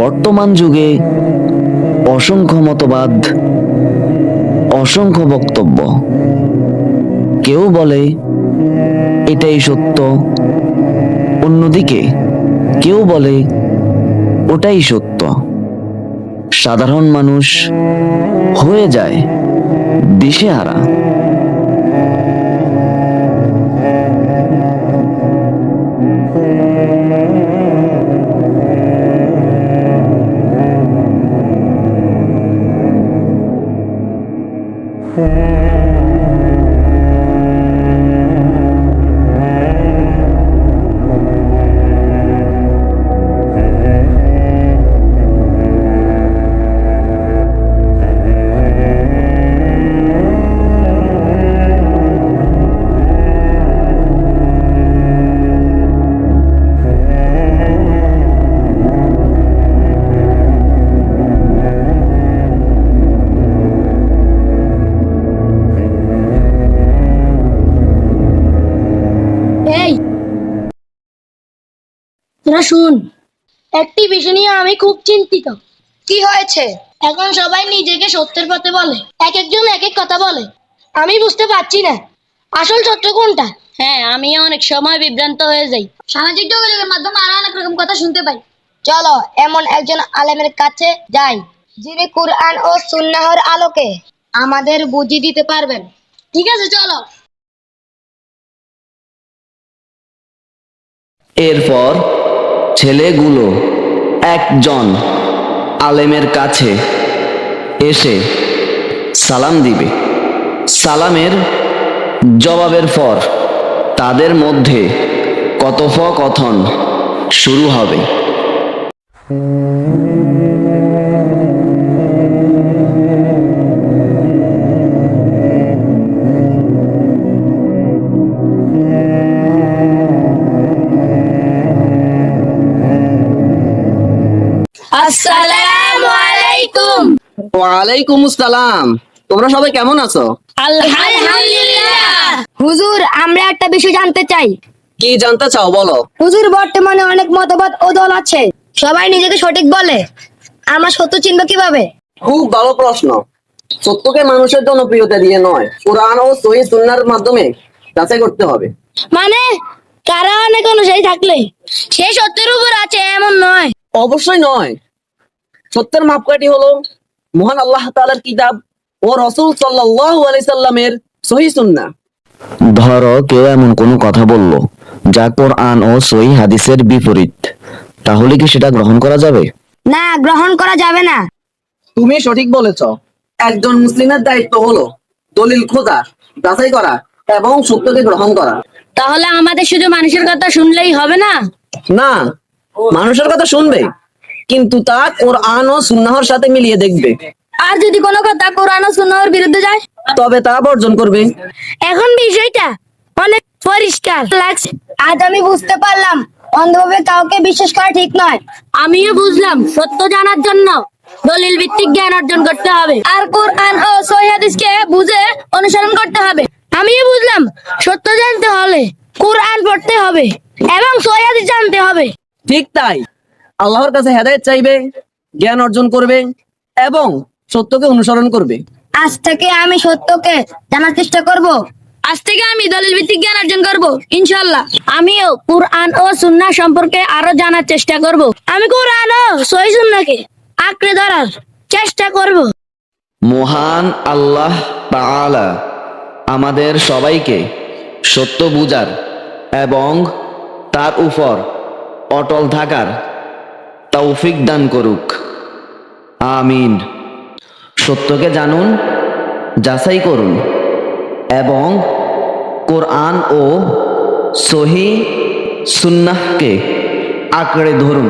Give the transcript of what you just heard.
বর্তমান যুগে অসংখ্য মতবাদ, অসংখ্য বক্তব্য। কেউ বলে এটাই সত্য, অন্যদিকে কেউ বলে ওটাই সত্য। সাধারণ মানুষ হয়ে যায় দিশেহারা। এই তোরা শুন, একটি বিষয় নিয়ে আমি খুব চিন্তিত। কি হয়েছে? এখন সবাই নিজেকে সত্যের পথে বলে, এক একজন এক এক কথা বলে। আমি বুঝতে পারছি না আসল সত্য কোনটা। হ্যাঁ, আমি অনেক সময় বিভ্রান্ত হয়ে যাই। সামাজিক যোগাযোগের মাধ্যমে আরো অনেক রকম কথা শুনতে পাই। চলো এমন একজন আলেমের কাছে যাই, যিনি কুরআন ও সুন্নাহর আলোকে আমাদের বুঝিয়ে দিতে পারবেন। ঠিক আছে, চলো। এরপর ছেলেগুলো একজন আলেমের কাছে এসে সালাম দিবে। সালামের জবাবের পর তাদের মধ্যে কথোপকথন শুরু হবে। আসসালামু আলাইকুম। ওয়ালাইকুম আসসালাম। তোমরা সবাই কেমন আছো? আলহামদুলিল্লাহ। হুজুর, আমরা একটা বিষয় জানতে চাই। কি জানতে চাও বলো। হুজুর, বর্তমানে অনেক মতবাদ ও দল আছে, সবাই নিজেকে সঠিক বলে। আমরা সত্য চিনব কিভাবে? খুব ভালো প্রশ্ন। সত্যকে মানুষের জনপ্রিয়তা দিয়ে নয়, কুরআন ও সহিহ সুন্নাহর মাধ্যমে যাচাই করতে হবে। মানে কারা অনেক অনুযায়ী থাকলে সে সত্যের উপর আছে এমন নয়। অবশ্যই নয়। সত্যের মাপকাঠি হলো মহান আল্লাহ তাআলার কিতাব ও রাসূল সাল্লাল্লাহু আলাইহি সাল্লামের সহিহ সুন্নাহ। ধরো কেউ এমন কোনো কথা বলল যা কোরআন ও সহিহ হাদিসের বিপরীত, তাহলে কি সেটা গ্রহণ করা যাবে? না, গ্রহণ করা যাবে না। তুমি সঠিক বলেছ। একজন মুসলিমের দায়িত্ব হলো দলিল খোঁজা, যাচাই করা এবং সত্যকে গ্রহণ করা। তাহলে আমাদের শুধু মানুষের কথা শুনলেই হবে না? না, মানুষের কথা শুনবে, কিন্তু তা কোরআন ও সুন্নাহর সাথে মিলিয়ে দেখবে। আর যদি কোনো কথা কোরআন ও সুন্নাহর বিরুদ্ধে যায়, তবে তা বর্জন করবে। এখন বিষয়টা অনেক পরিষ্কার লাগছে। আজ আমি বুঝতে পারলাম অন্ধভাবে কাউকে বিশ্বাস করা ঠিক নয়। আমিও বুঝলাম সত্য জানার জন্য দলিল ভিত্তিক জ্ঞান অর্জন করতে হবে, আর কোরআন ও সহিহ হাদিসকে বুঝে অনুসরণ করতে হবে। আমিও বুঝলাম সত্য জানতে হলে কোরআন পড়তে হবে এবং সহিহ হাদিস জানতে হবে। ঠিক তাই। আল্লাহর কাছে হেদায়েত চাইবে, জ্ঞান অর্জন করবে এবং সত্যকে অনুসরণ করবে। আজ থেকে আমি সত্যকে জানার চেষ্টা করব। আজ থেকে আমি দলিল ভিত্তিক জ্ঞান অর্জন করব, ইনশাআল্লাহ। আমিও কুরআন ও সুন্নাহ সম্পর্কে আরো জানার চেষ্টা করব। আমি কুরআন ও সহিহ সুন্নাহকে আঁকড়ে ধরার চেষ্টা করব। মহান আল্লাহ তাআলা আমাদের সবাইকে সত্য বুঝার এবং তার উপর অটল থাকার তৌফিক দান করুক। আমিন। সত্যকে জানুন, যাচাই করুন এবং কোরআন ও সহিহ সুন্নাহকে আঁকড়ে ধরুন।